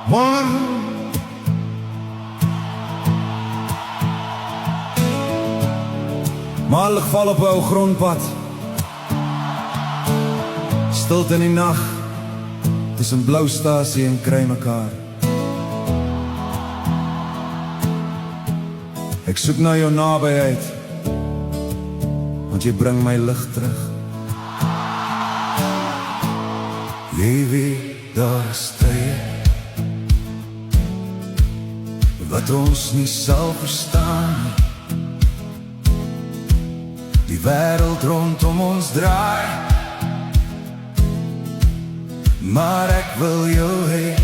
Morgen maar lig val op 'n ou grondpad, stilte in die nag, tussen Bloustasie en kry mekaar. Ek soek na jou nabyheid, want jy bring my lig terug. Jy weet daar is tye wat ons nie sal verstaan nie. Die wêreld rondom ons draai, maar ek wil jou hê.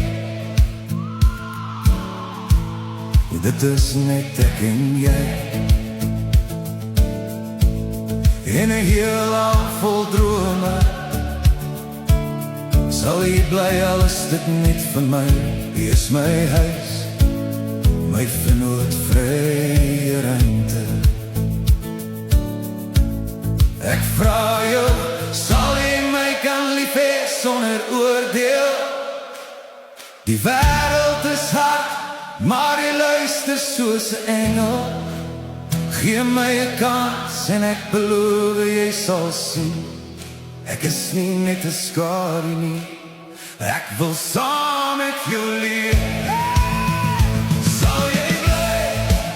Dit is net ek en jy, in 'n heelal vol drome. Sal jy bly al is dit net vir my? Jy is my huis, my vernoot, vrye ruimte. Ek vra jou, sal jy my kan lief hê sonder oordeel? Die wêreld is hard, maar jy luister soos 'n engel. Gee my 'n kans en ek beloof jy sal sien. Ek is nie net 'n skadu nie, ek wil saam met jou leef. Sal jy bly,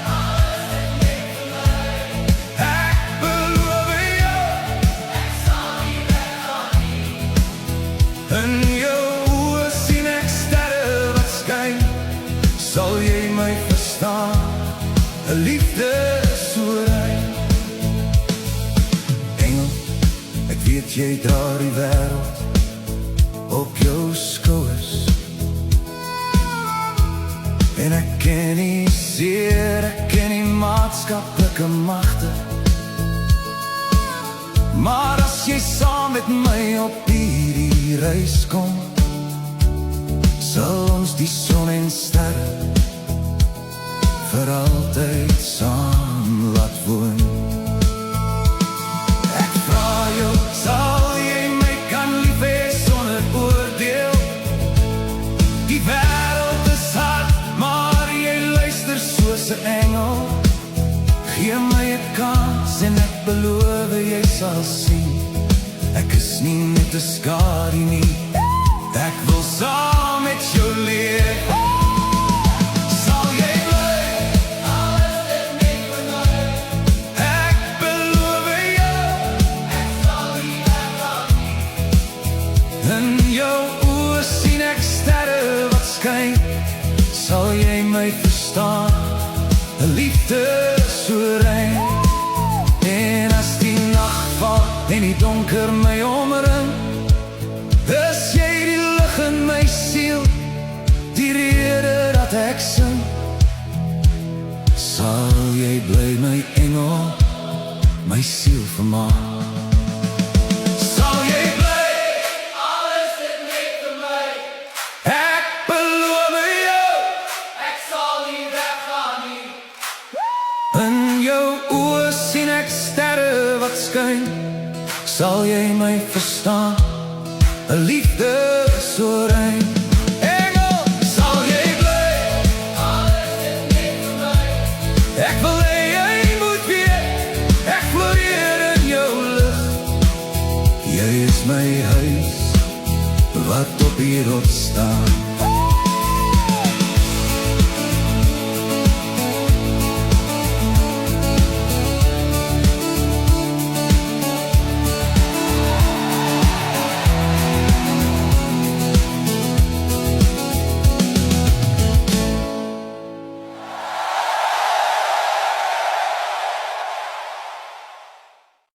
alles is net vir my. Ek beloof jou, ek sal nie weggaan nie. In jou oë sien ek sterre wat skyn. Sal jy my verstaan, 'n liefde so rein. Engel, ek weet jy dra die wêreld op jou skouers. En ek ken nie seer, ek ken nie maatskaplike magte. Maar as jy saam met my op hierdie reis kom, sal ons die son en sterre vir altyd saam laat woon. Ek vra jou, sal jy my kan lief hê sonder oordeel? Die wêreld is hard, maar jy luister soos 'n engel. Gee my 'n kans en ek beloof jy sal sien. Ek is nie net 'n skadu nie, ek wil saam met jou leef. Sal jy bly, alles is net vir my. Ek beloof jou, ek sal nie weggaan nie. In jou oë sien ek sterre wat skyn. Sal jy my verstaan, 'n liefde so rein. En as die nag val en die donker my omring, is jy die lig in my siel, die rede dat ek sing. Sal jy bly my engel, my siel vermaak. Sal jy bly, alles is net vir my. Ek beloof jou, ek sal nie weggaan nie. In jou oë sien ek sterre wat skyn. Sal jy my verstaan, 'n liefde so rein. Engel, sal jy bly, alles is net vir my. Ek wil hê jy moet weet, ek floreer in jou lig. Jy is my huis, wat op die rots staan.